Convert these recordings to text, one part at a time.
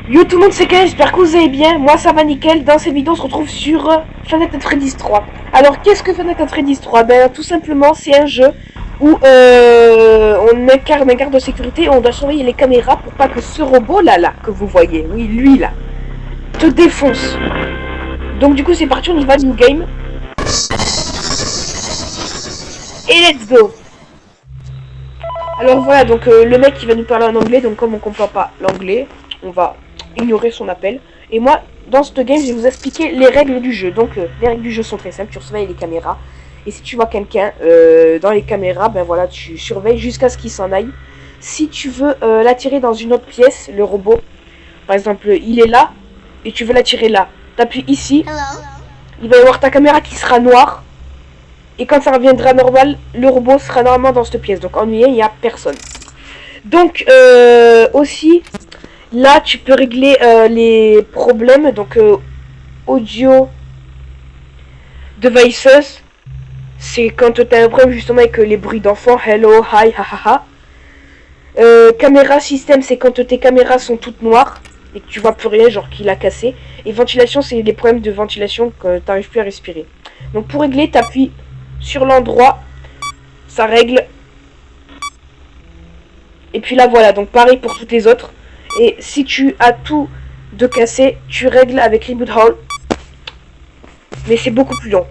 Yo tout le monde, c'est Kay, j'espère que vous allez bien. Moi ça va nickel. Dans cette vidéo on se retrouve sur Five Nights at Freddy's 3. Alors qu'est-ce que Five Nights at Freddy's 3? Ben tout simplement c'est un jeu où on incarne un garde de sécurité et on doit surveiller les caméras pour pas que ce robot là que vous voyez, oui lui là, te défonce. Donc du coup c'est parti, on y va, new game. Et let's go. Alors voilà, donc le mec qui va nous parler en anglais, donc comme on comprend pas l'anglais, on va ignorer son appel. Et moi, dans ce game, je vais vous expliquer les règles du jeu. Donc les règles du jeu sont très simples, tu surveilles les caméras. Et si tu vois quelqu'un dans les caméras, ben voilà, tu surveilles jusqu'à ce qu'il s'en aille. Si tu veux l'attirer dans une autre pièce, le robot, par exemple, il est là, et tu veux l'attirer là. T'appuies ici, il va y avoir ta caméra qui sera noire. Et quand ça reviendra normal, le robot sera normalement dans cette pièce. Donc ennuyé, il n'y a personne. Donc aussi, là tu peux régler les problèmes. Donc audio devices, c'est quand tu as un problème justement avec les bruits d'enfants. Hello, hi, ha ha ha. Caméra système, c'est quand tes caméras sont toutes noires et que tu vois plus rien, genre qu'il a cassé. Et ventilation, c'est les problèmes de ventilation que tu n'arrives plus à respirer. Donc pour régler, tu appuies sur l'endroit, ça règle. Et puis là voilà, donc pareil pour toutes les autres. Et si tu as tout de cassé, tu règles avec Reboot All. Mais c'est beaucoup plus long.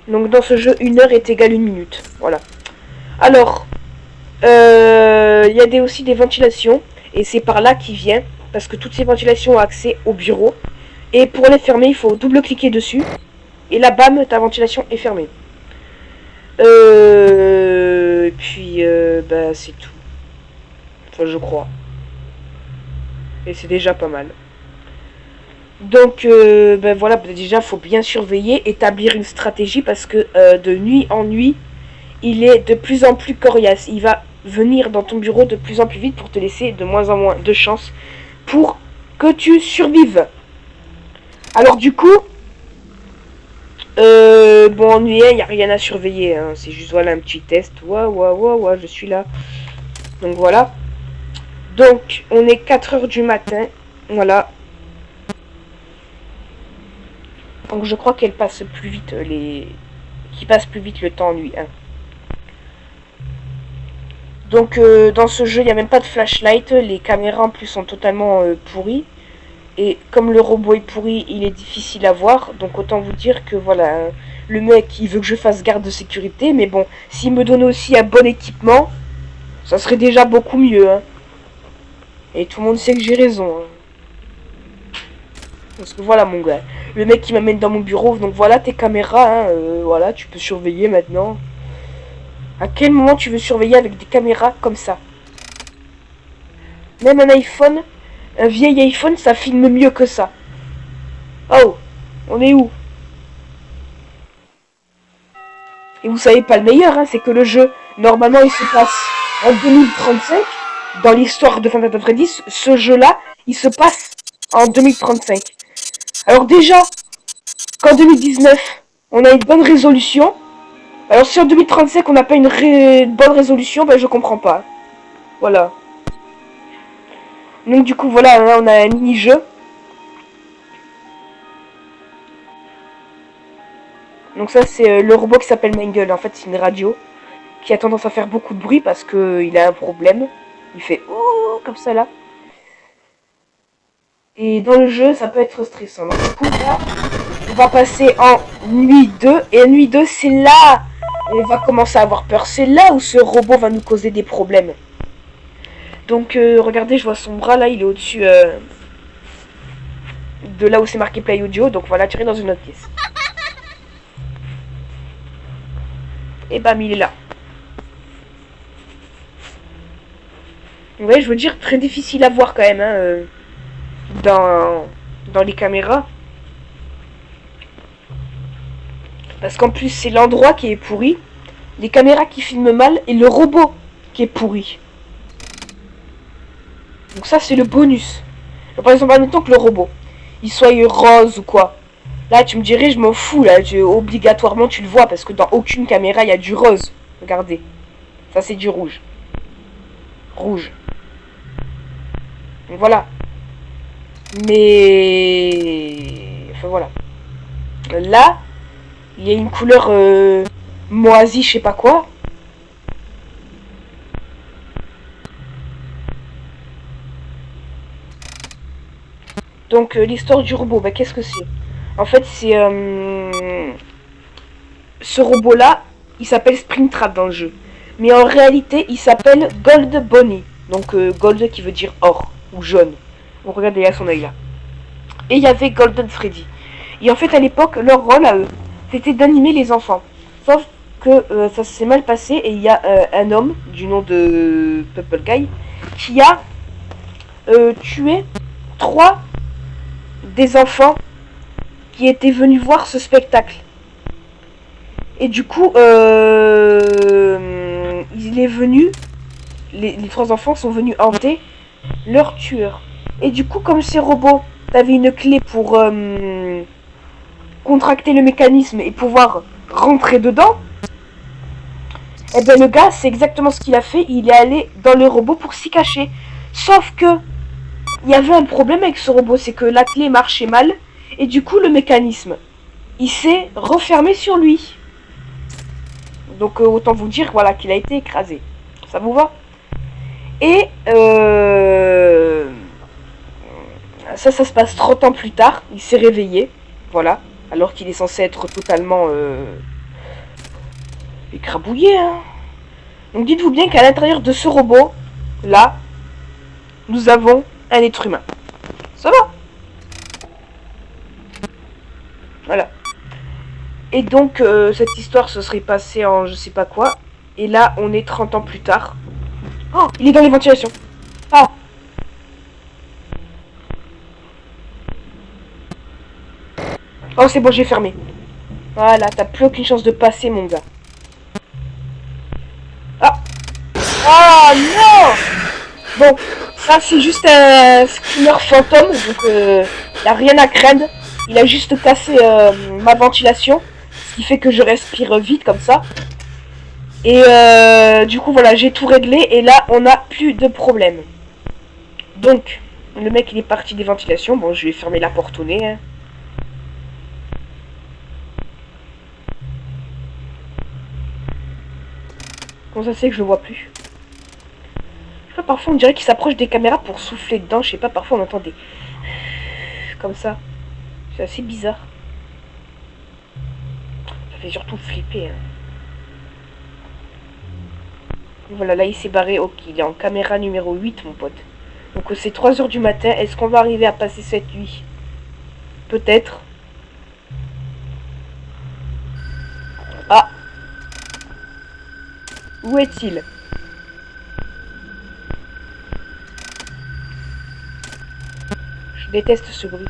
Donc dans ce jeu, 1 heure est égale 1 minute. Voilà. Alors, il y a aussi des ventilations. Et c'est par là qu'il vient. Parce que toutes ces ventilations ont accès au bureau. Et pour les fermer, il faut double-cliquer dessus. Et là, bam, ta ventilation est fermée. Et puis, bah, c'est tout. Enfin, je crois. Et c'est déjà pas mal. Donc, ben voilà, déjà, faut bien surveiller, établir une stratégie, parce que de nuit en nuit, il est de plus en plus coriace. Il va venir dans ton bureau de plus en plus vite pour te laisser de moins en moins de chances pour que tu survives. Alors du coup, bon, ennuyé, il n'y a rien à surveiller, hein. C'est juste, voilà, un petit test. Ouais, je suis là. Donc voilà. Donc, on est 4 heures du matin. Voilà. Donc je crois qu'elle passe plus vite qui passe plus vite le temps nuit. Hein. Donc dans ce jeu, il n'y a même pas de flashlight. Les caméras en plus sont totalement pourries. Et comme le robot est pourri, il est difficile à voir. Donc autant vous dire que voilà, hein, le mec il veut que je fasse garde de sécurité. Mais bon, s'il me donnait aussi un bon équipement, ça serait déjà beaucoup mieux. Hein. Et tout le monde sait que j'ai raison. Hein. Parce que voilà mon gars, le mec qui m'amène dans mon bureau, donc voilà tes caméras, hein, voilà, tu peux surveiller maintenant. À quel moment tu veux surveiller avec des caméras comme ça? Même un iPhone, un vieil iPhone, ça filme mieux que ça. Oh, on est où? Et vous savez pas le meilleur, hein, c'est que le jeu, normalement il se passe en 2035. Dans l'histoire de Five Nights at Freddy's, ce jeu-là, il se passe en 2035. Alors déjà, qu'en 2019, on a une bonne résolution. Alors si en 2035 on n'a pas une bonne résolution, ben je comprends pas. Voilà. Donc du coup voilà, là on a un mini-jeu. Donc ça c'est le robot qui s'appelle Mangle. En fait c'est une radio qui a tendance à faire beaucoup de bruit parce que il a un problème. Il fait ouh comme ça là. Et dans le jeu ça peut être stressant. Donc du coup là, on va passer en nuit 2. Et nuit 2 c'est là on va commencer à avoir peur. C'est là où ce robot va nous causer des problèmes. Donc regardez, je vois son bras là, il est au-dessus de là où c'est marqué Play Audio. Donc voilà, tirer dans une autre pièce. Et bam, il est là. Ouais, je veux dire, très difficile à voir quand même, hein, dans les caméras. Parce qu'en plus, c'est l'endroit qui est pourri, les caméras qui filment mal et le robot qui est pourri. Donc ça, c'est le bonus. Par exemple, admettons que le robot, il soit rose ou quoi. Là, tu me dirais, je m'en fous, là, obligatoirement, tu le vois, parce que dans aucune caméra, il y a du rose. Regardez. Ça, c'est du rouge. rouge. Donc voilà. Mais... Enfin voilà. Là, il y a une couleur moisie, je sais pas quoi. Donc l'histoire du robot, bah, qu'est-ce que c'est? En fait, c'est... ce robot-là, il s'appelle Springtrap dans le jeu. Mais en réalité, il s'appelle Gold Bonnie. Donc Gold qui veut dire or ou jaune. On regarde derrière son œil là. Et il y avait Golden Freddy. Et en fait, à l'époque, leur rôle à eux, c'était d'animer les enfants. Sauf que ça s'est mal passé et il y a un homme du nom de Purple Guy qui a tué 3 des enfants qui étaient venus voir ce spectacle. Et du coup, il est venu, les 3 enfants sont venus hanter leur tueur. Et du coup, comme ces robots, t'avais une clé pour contracter le mécanisme et pouvoir rentrer dedans, et ben le gars, c'est exactement ce qu'il a fait. Il est allé dans le robot pour s'y cacher. Sauf que il y avait un problème avec ce robot, c'est que la clé marchait mal et du coup le mécanisme, il s'est refermé sur lui. Donc autant vous dire voilà qu'il a été écrasé. Ça vous va? Et ça se passe 30 ans plus tard. Il s'est réveillé, voilà, alors qu'il est censé être totalement écrabouillé. Hein. Donc dites-vous bien qu'à l'intérieur de ce robot, là, nous avons un être humain. Ça va? Voilà. Et donc, cette histoire se serait passée en je sais pas quoi. Et là, on est 30 ans plus tard. Oh, il est dans les ventilations. Ah. Oh, c'est bon, j'ai fermé. Voilà, t'as plus aucune chance de passer, mon gars. Ah. Ah, non. Bon, ça, c'est juste un skimmer fantôme. Donc, y a rien à craindre. Il a juste cassé ma ventilation. Ce qui fait que je respire vite comme ça. Et du coup, voilà, j'ai tout réglé. Et là, on n'a plus de problème. Donc, le mec, il est parti des ventilations. Bon, je vais fermer la porte au nez. Hein. Comment ça se fait que je le vois plus? Je sais pas, parfois, on dirait qu'il s'approche des caméras pour souffler dedans. Je sais pas, parfois, on entend des... comme ça. C'est assez bizarre. Ça fait surtout flipper. Hein. Voilà, là il s'est barré. Ok, il est en caméra numéro 8, mon pote. Donc c'est 3 h du matin. Est-ce qu'on va arriver à passer cette nuit? Peut-être. Ah. Où est-il? Je déteste ce bruit.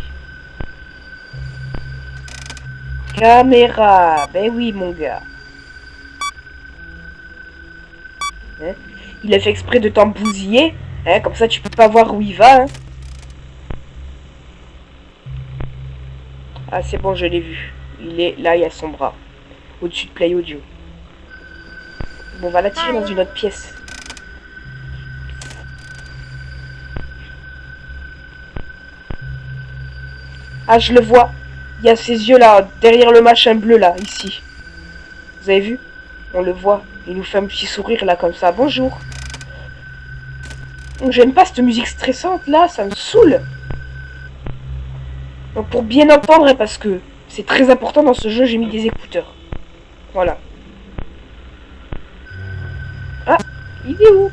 Caméra. Ben oui, mon gars. Hein, il a fait exprès de t'en bousiller. Hein, comme ça, tu peux pas voir où il va. Hein. Ah, c'est bon, je l'ai vu. Il est là, il y a son bras. Au-dessus de Play Audio. Bon, on va l'attirer dans une autre pièce. Ah, je le vois. Il y a ses yeux là, derrière le machin bleu là, ici. Vous avez vu? On le voit. Il nous fait un petit sourire là, comme ça. Bonjour. J'aime pas cette musique stressante là, ça me saoule. Donc pour bien entendre, parce que c'est très important dans ce jeu, j'ai mis des écouteurs. Voilà. Ah, il est où?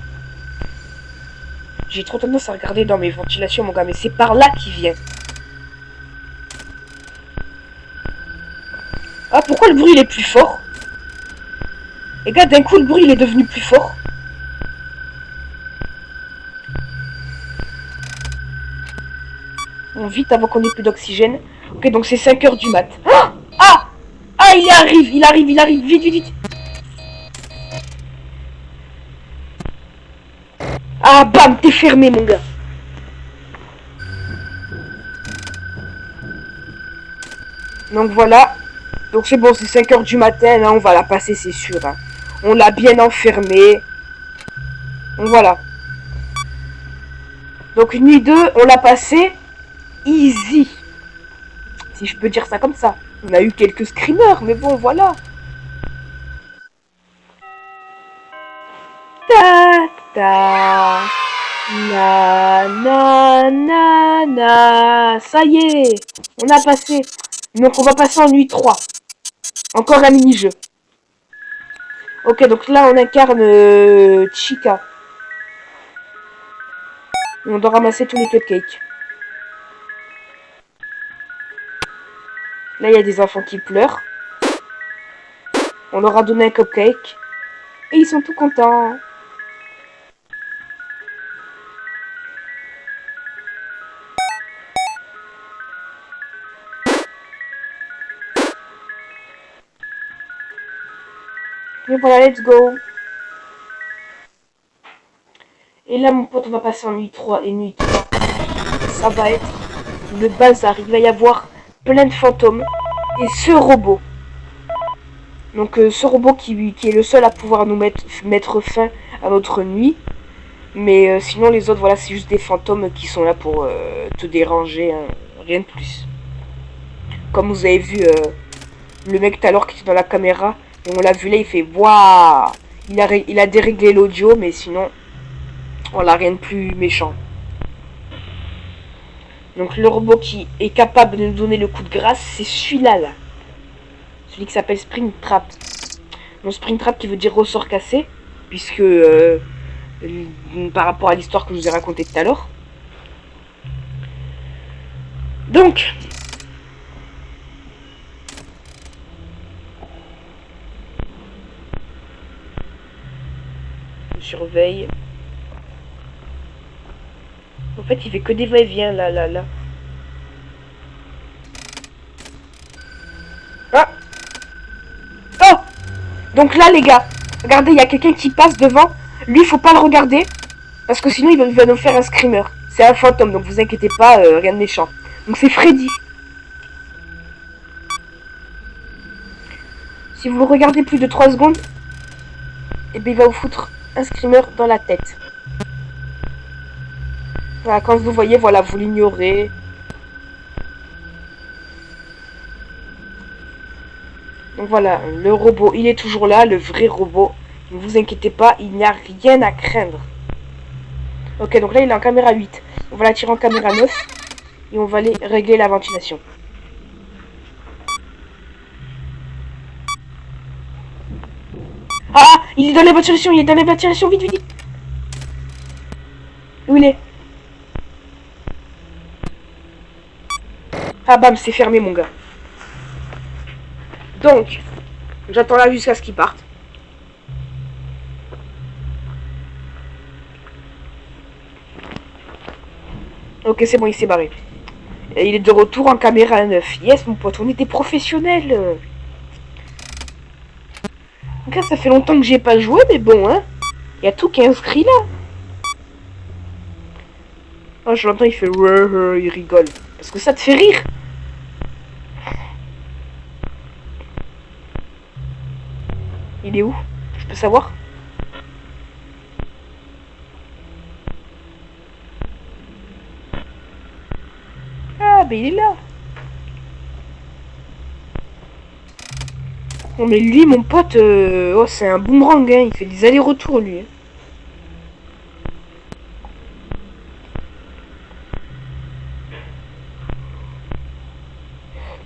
J'ai trop tendance à regarder dans mes ventilations, mon gars, mais c'est par là qu'il vient. Ah, pourquoi le bruit il est plus fort? Les gars, d'un coup, le bruit il est devenu plus fort. Bon, vite avant qu'on ait plus d'oxygène. Ok, donc c'est 5 h du mat. Ah, ah, ah, il arrive, vite, vite, vite. Ah, bam, t'es fermé, mon gars. Donc voilà. Donc c'est bon, c'est 5 h du matin, là, on va la passer, c'est sûr. Hein. On l'a bien enfermé. Donc voilà. Donc nuit 2, on l'a passé easy. Si je peux dire ça comme ça. On a eu quelques screamers, mais bon, voilà. Ta ta. Na na na na. Ça y est, on a passé. Donc on va passer en nuit 3. Encore un mini-jeu. Ok, donc là on incarne Chica. On doit ramasser tous les cupcakes. Là il y a des enfants qui pleurent. On leur a donné un cupcake. Et ils sont tout contents. Et voilà, let's go. Et là, mon pote, on va passer en nuit 3 et nuit 3. Ça va être le bazar. Il va y avoir plein de fantômes. Et ce robot. Donc, ce robot qui est le seul à pouvoir nous mettre fin à notre nuit. Mais sinon, les autres, voilà, c'est juste des fantômes qui sont là pour te déranger. Hein. Rien de plus. Comme vous avez vu le mec tout à l'heure qui était dans la caméra. Et on l'a vu là, il fait waouh. Il a déréglé l'audio, mais sinon, on l'a rien de plus méchant. Donc le robot qui est capable de nous donner le coup de grâce, c'est celui-là, là. Celui qui s'appelle Springtrap. Donc Springtrap qui veut dire ressort cassé, puisque par rapport à l'histoire que je vous ai racontée tout à l'heure. Donc, je surveille. En fait, il fait que des va-et-vient, là. Ah! Oh! Donc là, les gars, regardez, il y a quelqu'un qui passe devant. Lui, il faut pas le regarder, parce que sinon, il va nous faire un screamer. C'est un fantôme, donc vous inquiétez pas, rien de méchant. Donc c'est Freddy. Si vous le regardez plus de 3 secondes, et bien il va vous foutre un screamer dans la tête. Voilà, quand vous voyez, voilà, vous l'ignorez. Donc voilà, le robot, il est toujours là, le vrai robot. Ne vous inquiétez pas, il n'y a rien à craindre. Ok, donc là, il est en caméra 8. On va l'attirer en caméra 9. Et on va aller régler la ventilation. Ah, il est dans la ventilation, il est dans la ventilation, vite, vite, vite. Où il est? Ah bam, c'est fermé mon gars. Donc, j'attends là jusqu'à ce qu'il parte. Ok, c'est bon, il s'est barré. Et il est de retour en caméra 9. Yes, mon pote, on était professionnels. Donc là, ça fait longtemps que j'ai pas joué, mais bon, hein. Il y a tout qui est inscrit là. Oh, je l'entends, il fait... Il rigole. Parce que ça te fait rire. Il est où? Je peux savoir? Ah, ben il est là. Non mais lui, mon pote, oh, c'est un boomerang, hein. Il fait des allers-retours, lui. Hein.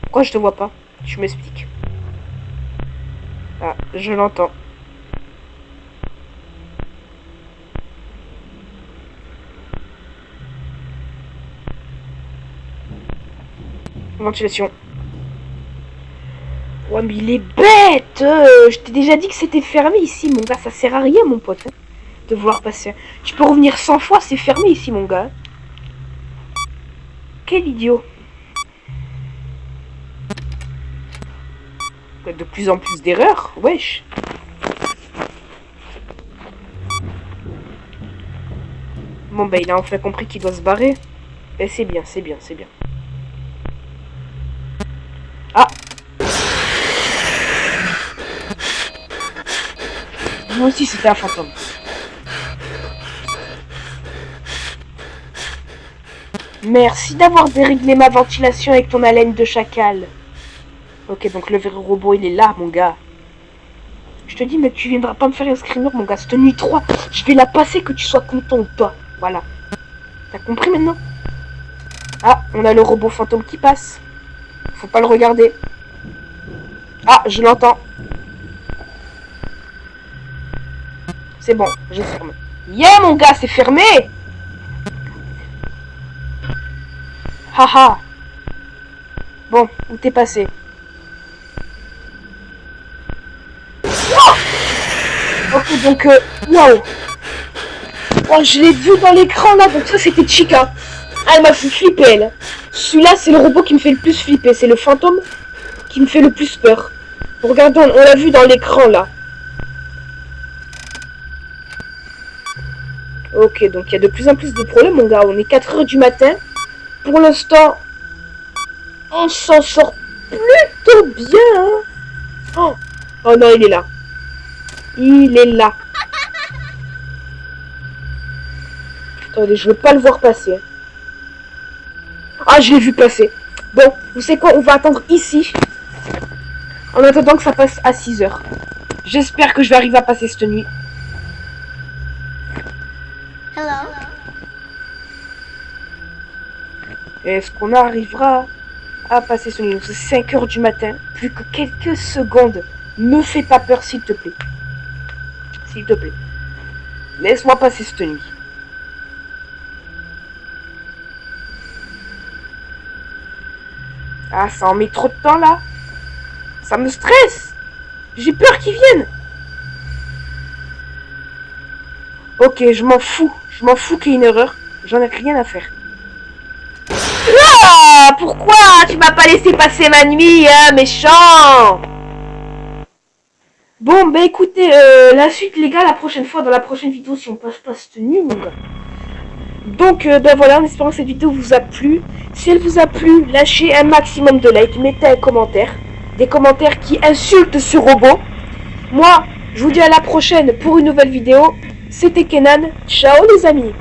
Pourquoi je te vois pas? Tu m'expliques. Ah, je l'entends. Ventilation. Ouais, mais il est bête. Je t'ai déjà dit que c'était fermé ici, mon gars. Ça sert à rien, mon pote, hein, de vouloir passer. Tu peux revenir 100 fois, c'est fermé ici, mon gars. Quel idiot. De plus en plus d'erreurs, wesh. Bon, bah, il a enfin compris qu'il doit se barrer. Et c'est bien, c'est bien, c'est bien. Ah! Moi aussi, c'était un fantôme. Merci d'avoir déréglé ma ventilation avec ton haleine de chacal. Ok, donc le vrai robot, il est là, mon gars. Je te dis, mais tu viendras pas me faire un screamer, mon gars. Cette nuit 3, je vais la passer que tu sois content ou pas. Voilà. T'as compris maintenant? Ah, on a le robot fantôme qui passe. Faut pas le regarder. Ah, je l'entends. C'est bon, j'ai fermé. Yeah, mon gars, c'est fermé. Haha. Bon, où t'es passé? Oh, ok, donc, waouh. Oh, je l'ai vu dans l'écran, là. Donc ça, c'était Chica. Ah, elle m'a fait flipper, elle. Celui-là, c'est le robot qui me fait le plus flipper. C'est le fantôme qui me fait le plus peur. Regardons, on l'a vu dans l'écran, là. Ok, donc il y a de plus en plus de problèmes, mon gars. On est 4 h du matin. Pour l'instant, on s'en sort plutôt bien. Hein. Oh. Oh non, il est là. Il est là. Attendez, je veux pas le voir passer. Ah, je l'ai vu passer. Bon, vous savez quoi? On va attendre ici. En attendant que ça passe à 6 h. J'espère que je vais arriver à passer cette nuit. Hello. Est-ce qu'on arrivera à passer ce nuit? C'est 5 h du matin. Plus que quelques secondes. Me fais pas peur, s'il te plaît. S'il te plaît. Laisse-moi passer cette nuit. Ah, ça en met trop de temps, là. Ça me stresse. J'ai peur qu'ils viennent. Ok, je m'en fous. Je m'en fous qu'il y ait une erreur. J'en ai rien à faire. Ah, pourquoi tu m'as pas laissé passer ma nuit, hein, méchant? Bon, bah écoutez, la suite, les gars, la prochaine fois, dans la prochaine vidéo, si on passe pas cette nuit, mon gars. Donc, ben voilà, en espérant que cette vidéo vous a plu. Si elle vous a plu, lâchez un maximum de likes, mettez un commentaire. Des commentaires qui insultent ce robot. Moi, je vous dis à la prochaine pour une nouvelle vidéo. C'était Kenan. Ciao les amis.